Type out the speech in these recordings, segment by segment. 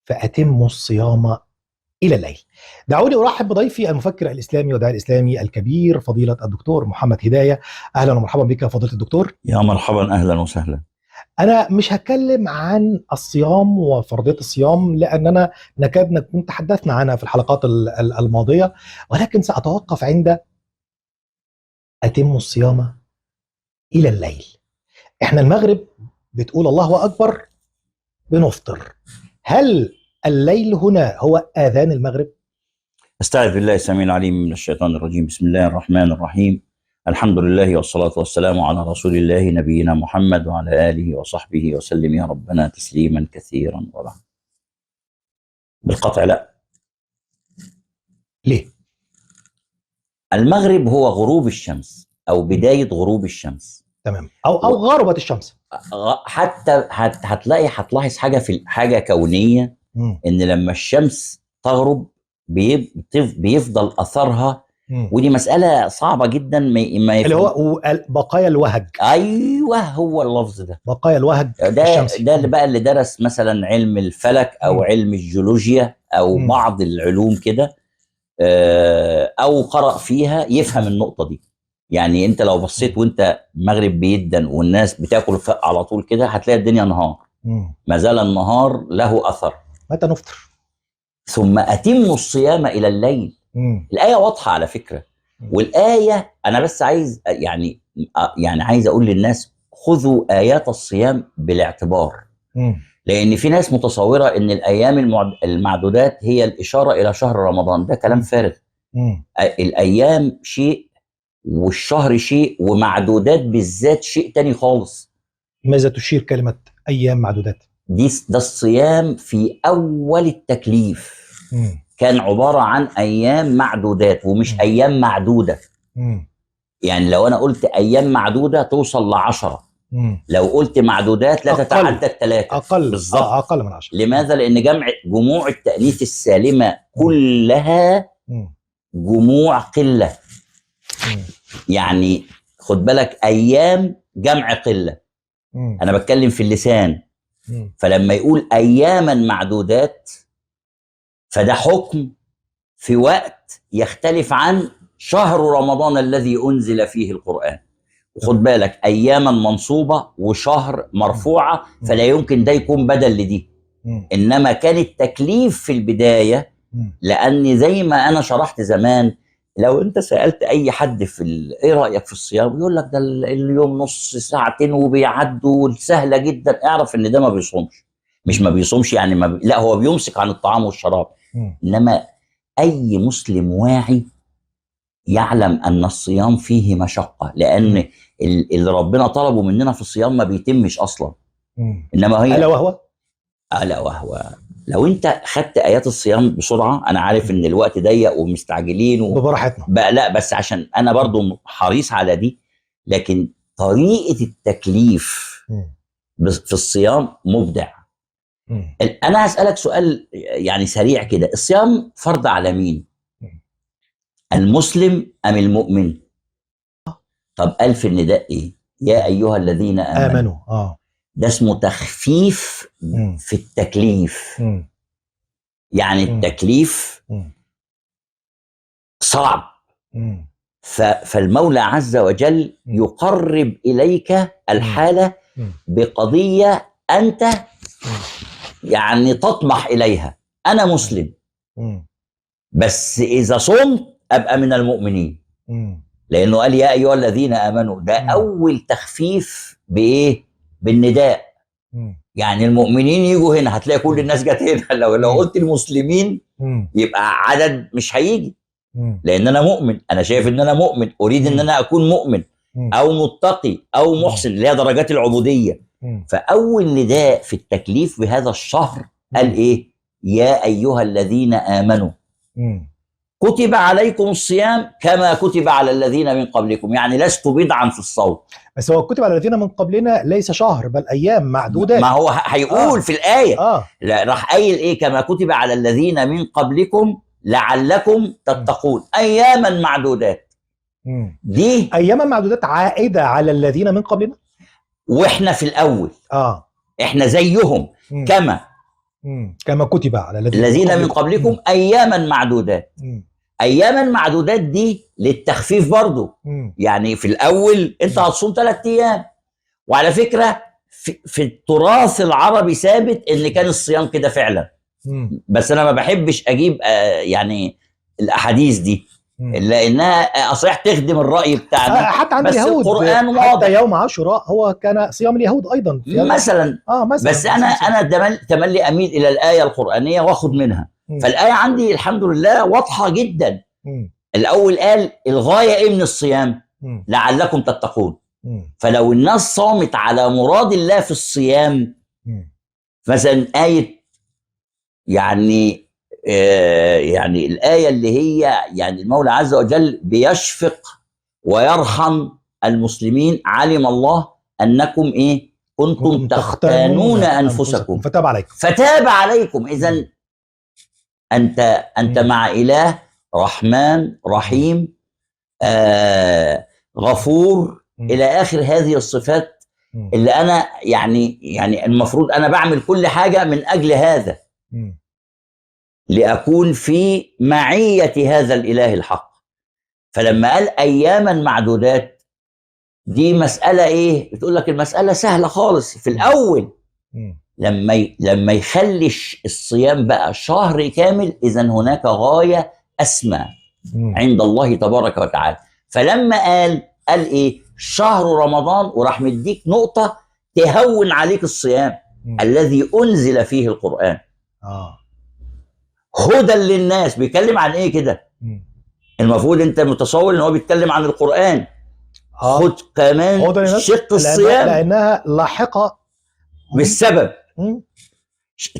فأتموا الصيام إلى الليل. دعوني أرحب بضيفي المفكر الإسلامي والداعي الإسلامي الكبير فضيلة الدكتور محمد هداية. أهلا ومرحبا بك يا فضيلة الدكتور. يا مرحبا، أهلا وسهلا. أنا مش هتكلم عن الصيام وفرضية الصيام لأننا نكاد نكون تحدثنا عنها في الحلقات الماضية، ولكن سأتوقف عند أتموا الصيام إلى الليل. إحنا المغرب بتقول الله أكبر بنفطر، هل الليل هنا هو آذان المغرب؟ استعذ بالله السميع العليم من الشيطان الرجيم. بسم الله الرحمن الرحيم. الحمد لله والصلاة والسلام على رسول الله نبينا محمد وعلى آله وصحبه وسلم يا ربنا تسليما كثيرا. وبعد، بالقطع لا. ليه؟ المغرب هو غروب الشمس أو بداية غروب الشمس. تمام. أو غربت الشمس. حتى هتلاحظ حاجة كونية، إن لما الشمس تغرب بيفضل أثرها. ودي مسألة صعبة جدا اللي هو بقايا الوهج. أيوه، هو اللفظ ده، بقايا الوهج الشمسي. ده اللي بقى اللي درس مثلا علم الفلك أو علم الجيولوجيا أو بعض العلوم كده، أو قرأ فيها يفهم النقطة دي. يعني أنت لو بصيت وأنت المغرب بيدن والناس بتاكل على طول كده، هتلاقي الدنيا نهار. ما زال النهار له أثر. متى نفطر؟ ثم أتموا الصيام إلى الليل. الآية واضحة على فكرة. والآية أنا بس عايز يعني عايز أقول للناس خذوا آيات الصيام بالاعتبار. لأن في ناس متصورة إن الأيام المعدودات هي الإشارة إلى شهر رمضان. ده كلام فارغ. الأيام شيء والشهر شيء ومعدودات بالذات شيء تاني خالص. ماذا تشير كلمة أيام معدودات؟ ده الصيام في أول التكليف كان عبارة عن أيام معدودات ومش أيام معدودة. يعني لو أنا قلت أيام معدودة توصل ل10، لو قلت معدودات لا تتعدى 3. أقل بالظبط. أقل من 10. لماذا؟ لأن جموع التأنيث السالمة كلها جموع قلة. يعني خد بالك، أيام جمع قلة. أنا بتكلم في اللسان. فلما يقول أياما معدودات فده حكم في وقت يختلف عن شهر رمضان الذي أنزل فيه القرآن. وخد بالك، أياما منصوبة وشهر مرفوعة، فلا يمكن ده يكون بدل لدي. إنما كان التكليف في البداية، لأن زي ما أنا شرحت زمان، لو أنت سألت أي حد إيه رأيك في الصيام، يقول لك ده اليوم نص ساعتين وبيعدوا سهلة جدا. اعرف إن ده ما بيصومش. مش ما بيصومش يعني لا، هو بيمسك عن الطعام والشراب. إنما أي مسلم واعي يعلم أن الصيام فيه مشقة، لأن اللي ربنا طلبه مننا في الصيام ما بيتمش أصلا. إنما هي ألا وهو لو أنت خدت آيات الصيام بسرعة، أنا عارف إن الوقت ضيق ومستعجلين ببراحتنا لا، بس عشان أنا برضو حريص على دي. لكن طريقة التكليف في الصيام مبدع. أنا هسألك سؤال يعني سريع كده. الصيام فرض على مين؟ المسلم أم المؤمن؟ طب قال في النداء إيه؟ يا أيها الذين آمنوا. ده اسمه تخفيف في التكليف. يعني التكليف صعب. فالمولى عز وجل يقرب إليك الحالة بقضية أنت يعني تطمح إليها. أنا مسلم، بس إذا صمت أبقى من المؤمنين. لأنه قال يا أيها الذين آمنوا. ده أول تخفيف بإيه؟ بالنداء. يعني المؤمنين يجوا هنا، هتلاقي كل الناس جت هنا. لو قلت المسلمين يبقى عدد مش هيجي. لأن أنا مؤمن، أنا شايف إن أنا مؤمن، أريد إن أنا أكون مؤمن أو متقي أو محسن، اللي هي درجات العبودية. فأول نداء في التكليف بهذا الشهر قال إيه؟ يا أيها الذين آمنوا كتب عليكم الصيام كما كتب على الذين من قبلكم. يعني لست بدعا في الصوم. بس هو كتب على الذين من قبلنا ليس شهر بل أيام معدودات. ما هو هيقول في الآية لا، راح قايل إيه؟ كما كتب على الذين من قبلكم لعلكم تتقون. أياما معدودات. دي أياما معدودات عائدة على الذين من قبلنا، وإحنا في الأول إحنا زيهم. كما كما كتب على الذين من قبلكم اياما معدودات. اياما معدودات دي للتخفيف برضو. يعني في الاول انت هتصوم 3 ايام، وعلى فكره في التراث العربي ثابت ان كان الصيام كده فعلا. بس انا ما بحبش اجيب يعني الاحاديث دي لانها صحيح تخدم الراي بتاعنا، حتى عند بس اليهود القران واضح. حتى يوم عاشوراء هو كان صيام اليهود ايضا مثلا. بس انا تملي اميل الى الايه القرانيه واخد منها. فالايه عندي الحمد لله واضحه جدا. الاول قال الغايه ايه من الصيام؟ لعلكم تتقون. فلو الناس صامت على مراد الله في الصيام، مثلا ايه يعني يعني الآية اللي هي يعني المولى عز وجل بيشفق ويرحم المسلمين، علم الله أنكم إيه كنتم تختانون أنفسكم فتاب عليكم. إذن أنت مع إله رحمن رحيم غفور إلى آخر هذه الصفات اللي أنا يعني المفروض أنا بعمل كل حاجة من أجل هذا، لأكون في معية هذا الإله الحق. فلما قال أياما معدودات دي مسألة إيه؟ بتقول لك المسألة سهلة خالص في الأول. لما يخلي الصيام بقى شهر كامل، إذا هناك غاية أسمى عند الله تبارك وتعالى. فلما قال إيه؟ شهر رمضان، وراح مديك نقطة تهون عليك الصيام الذي أنزل فيه القرآن. هدى للناس. بيتكلم عن ايه كده؟ المفروض انت متصور ان هو بيتكلم عن القرآن. خد كمان شق الصيام لانها لاحقة بالسبب.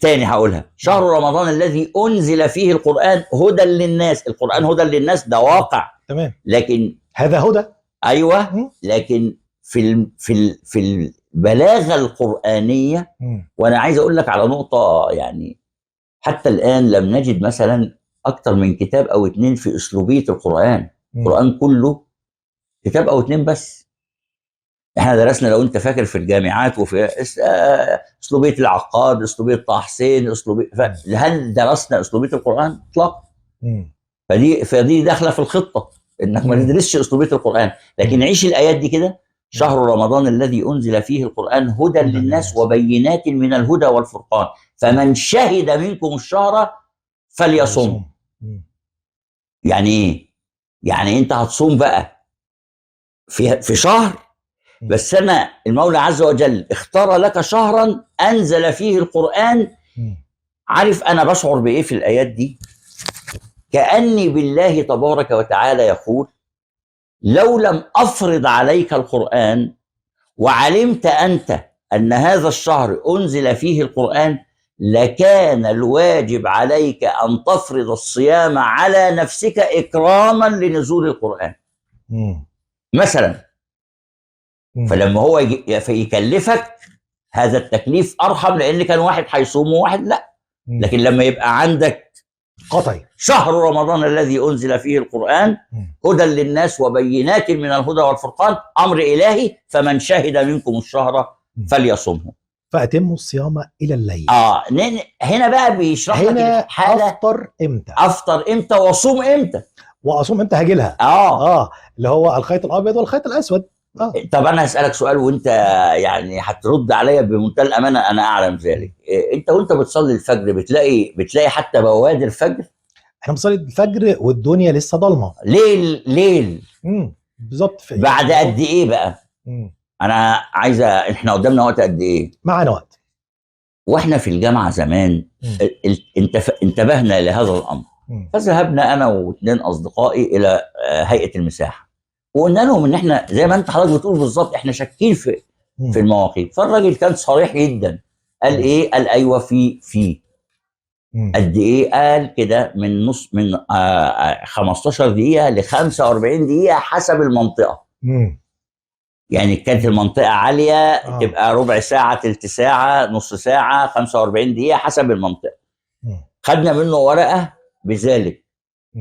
تاني هقولها، شهر رمضان الذي انزل فيه القرآن هدى للناس. القرآن هدى للناس، ده واقع تمام، لكن هذا هدى. ايوه، لكن في البلاغة القرآنية. وانا عايز اقول لك على نقطة، يعني حتى الآن لم نجد مثلا أكثر من كتاب أو 2 في أسلوبية القرآن. القرآن كله كتاب أو 2 بس. احنا درسنا لو أنت فاكر في الجامعات وفي أسلوبية العقاد، أسلوبية طه حسين، هل درسنا أسلوبية القرآن؟ إطلاقا. فدي داخلة في الخطة إنك ما تدرسش أسلوبية القرآن، لكن عيش الآيات دي كده. شهر رمضان الذي أنزل فيه القرآن هدى للناس وبينات من الهدى والفرقان، فمن شهد منكم الشهر فليصم. يعني ايه؟ يعني انت هتصوم بقى في شهر، بس انا المولى عز وجل اختار لك شهرا انزل فيه القرآن. عارف انا بشعر بايه في الايات دي؟ كأني بالله تبارك وتعالى يقول لو لم افرض عليك القرآن وعلمت انت ان هذا الشهر انزل فيه القرآن، لكان الواجب عليك أن تفرض الصيام على نفسك إكراما لنزول القرآن مثلا. فلما هو يكلفك، هذا التكليف أرحم، لأن كان واحد هيصوم وواحد لا. لكن لما يبقى عندك قطعي شهر رمضان الذي أنزل فيه القرآن هدى للناس وبينات من الهدى والفرقان، أمر إلهي، فمن شهد منكم الشهر فليصمه فأتموا الصيام إلى الليل. هنا بقى بيشرح لك الحالة. أفطر إمتى وأصوم إمتى. وأصوم إمتى هاجي لها. اللي هو الخيط الأبيض والخيط الأسود. طب أنا هسألك سؤال وأنت يعني هترد عليا بمنتهى الأمانة، أنا أعلم ذلك. أنت وأنت بتصلي الفجر بتلاقي حتى بوادر الفجر؟ إحنا بنصلي الفجر والدنيا لسه ضلمة. ليل. بالظبط. بعد قد إيه بقى؟ أنا عايزة، إحنا قدامنا وقت قد إيه؟ معنا وقت. وإحنا في الجامعة زمان انتبهنا لهذا الأمر. فذهبنا أنا و2 أصدقائي إلى هيئة المساحة، وقلنا لهم إن إحنا زي ما أنت حضرتك بتقول بالظبط، إحنا شاكين في المواقيت. فالراجل كان صريح جدا، قال إيه؟ قال أيوه في قد إيه؟ قال كده من 15 دقيقة ل 45 دقيقة حسب المنطقة. يعني كانت المنطقة عالية تبقى ربع ساعة، تلت ساعة، نص ساعة، 45 دقيقة حسب المنطقة. خدنا منه ورقة بذلك.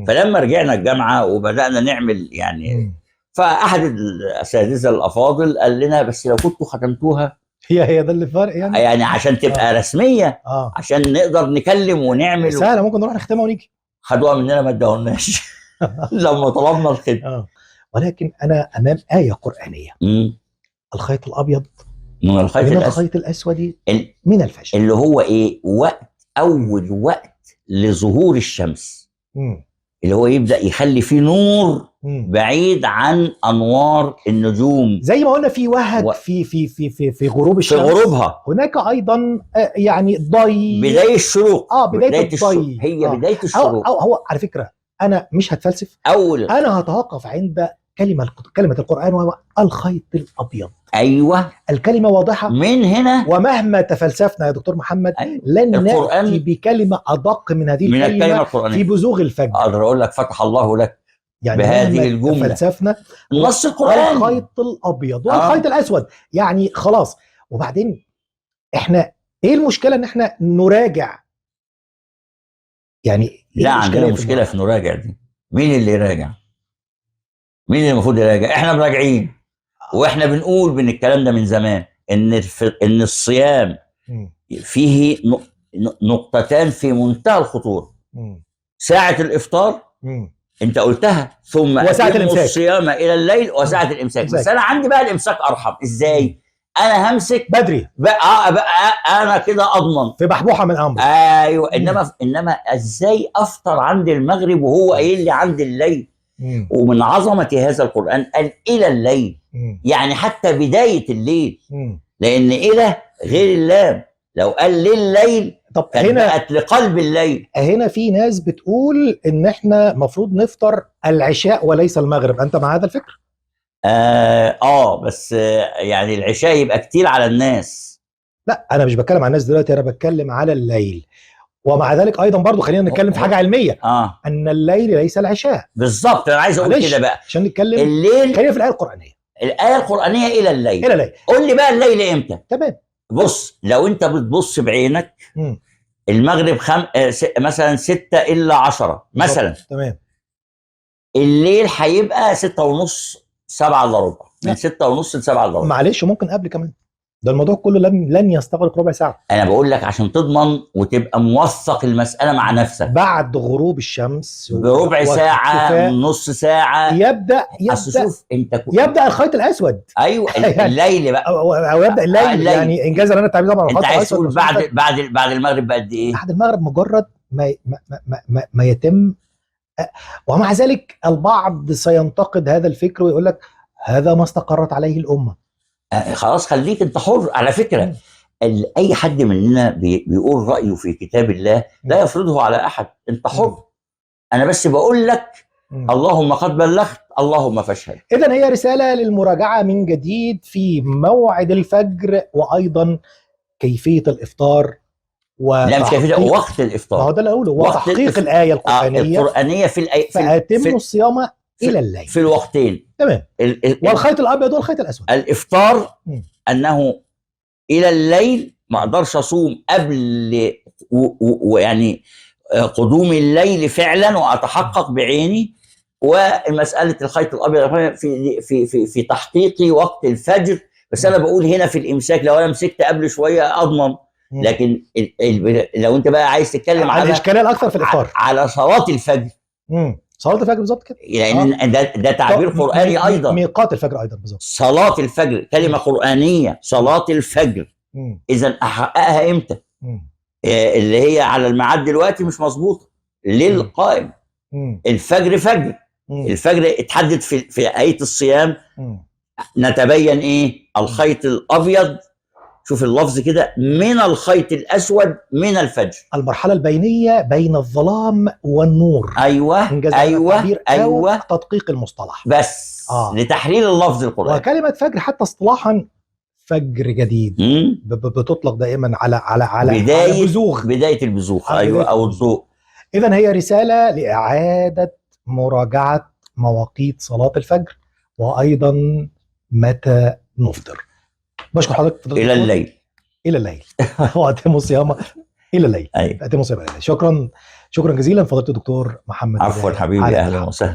فلما رجعنا الجامعة وبدأنا نعمل يعني فأحد الأساتذة الأفاضل قال لنا بس لو كنتوا ختمتوها هي ده اللي فرق يعني. يعني عشان تبقى رسميه، عشان نقدر نكلم ونعمل. سهله، ممكن نروح نختمها ونيجي. خدوها مننا ما اداهولناش لما طلبنا الخدمه. ولكن انا امام ايه قرانيه. الخيط الابيض من الخيط الاسود من الفجر، اللي هو ايه؟ اول وقت لظهور الشمس، اللي هو يبدا يخلي فيه نور بعيد عن انوار النجوم. زي ما قلنا في وهج في غروب الشمس، في غروبها هناك ايضا يعني ضي، بدايه الشروق. بداية الضي، هي بدايه الشروق. هو على فكره انا مش هتفلسف، انا هتوقف عند كلمه القران وهو الخيط الابيض. ايوه، الكلمه واضحه من هنا، ومهما تفلسفنا يا دكتور محمد لن ناتي بكلمه ادق من هذه الكلمه في بزوغ الفجر. اقدر اقول لك فتح الله لك يعني بهذه الجمله. تفلسفنا نص القران الخيط الابيض والخيط الاسود، يعني خلاص. وبعدين احنا ايه المشكله ان احنا نراجع؟ يعني إيه؟ لا عندنا مشكله في نراجع دي. مين اللي يراجع؟ مين اللي المفروض يراجع؟ احنا مراجعين، واحنا بنقول الكلام ده من زمان، ان الصيام فيه نقطتان في منتهى الخطوره. ساعه الافطار انت قلتها، ثم اتم الصيام الى الليل، وساعه الامساك. بس انا عندي بقى الامساك ارحم. ازاي؟ انا همسك بدري بقى انا كده اضمن في بحبوحه من امر. ايوه. انما ازاي افطر عند المغرب وهو قايل لي عند الليل؟ ومن عظمه هذا القران قال الى الليل، يعني حتى بدايه الليل، لان الى غير اللام. لو قال لليل طب هنا بقت لقلب الليل. هنا في ناس بتقول ان احنا المفروض نفطر العشاء وليس المغرب، انت مع هذا الفكر؟ بس يعني العشاء يبقى كتير على الناس. لا انا مش بتكلم على الناس دلوقتي، انا بتكلم على الليل. ومع ذلك ايضا برضو خلينا نتكلم في حاجه علميه، ان الليل ليس العشاء. بالظبط، انا عايز اقول كده بقى عشان نتكلم الليل. خلينا في الايه القرانيه. الايه القرانيه الى الليل. الى الليل. قول لي بقى الليل امتى؟ تمام. بص، لو انت بتبص بعينك المغرب مثلا 6 إلا 10 مثلا. تمام. الليل هيبقى 6 ونص 7 إلا ربع، من 6 ونص ل 7 إلا ربع. معلش ممكن قبل كمان، ده الموضوع كله لن يستغرق ربع ساعه. انا بقول لك عشان تضمن وتبقى موثق المساله مع نفسك. بعد غروب الشمس بربع ساعه، نص ساعه يبدا شوف انت يبدا الخيط الاسود. ايوه الليل بقى، او يبدا الليل. يعني انجاز انا التعبير طبعا. انت عايز تقول بعد المغرب بقد ايه؟ بعد المغرب مجرد ما يتم. ومع ذلك البعض سينتقد هذا الفكر ويقول لك هذا ما استقرت عليه الامه. خلاص خليك انت حر. على فكره اي حد مننا بيقول رايه في كتاب الله لا يفرضه على احد، انت حر. انا بس بقول لك اللهم قد بلغت، اللهم فاشهد. اذا هي رساله للمراجعه من جديد في موعد الفجر، وايضا كيفيه الافطار لا مش كيفيه، وقت الافطار. ما هو ده اللي اقوله، وتحقيق الايه القرانيه في الايه فاتموا الصيام الى الليل في الوقتين. تمام. والخيط الابيض والخيط الاسود. الافطار انه الى الليل، ما اقدرش اصوم قبل ويعني قدوم الليل فعلا واتحقق بعيني. ومساله الخيط الابيض في تحقيق وقت الفجر. بس انا بقول هنا في الامساك لو انا مسكت قبل شويه اضمن. لكن لو انت بقى عايز تتكلم على الاشكاليه الاكثر في الافطار، على صلاه الفجر. صلاه الفجر بالظبط كده، لان ده تعبير قراني ايضا. ميقات الفجر ايضا بالظبط. صلاه الفجر كلمه قرانيه، صلاه الفجر. اذا احققها امتى؟ اللي هي على الميعاد دلوقتي مش مظبوطه. الليل قائم، الفجر فجر. الفجر اتحدد في آية الصيام. نتبين ايه؟ الخيط الابيض، شوف اللفظ كده، من الخيط الاسود من الفجر. المرحله البينيه بين الظلام والنور. ايوه تدقيق المصطلح بس لتحليل اللفظ القرآني. وكلمه فجر حتى اصطلاحا فجر جديد بتطلق دائما على بدايه البزوغ. ايوه، او الضوء. اذا هي رساله لاعاده مراجعه مواقيت صلاه الفجر، وايضا متى نفطر. بشكر حضرتك. الى الليل واتموا الصيام الى الليل. أيوة. اتموا الصيام الى الليل. شكرا جزيلا فضيله الدكتور محمد. عفوا حبيبي، اهلا وسهلا.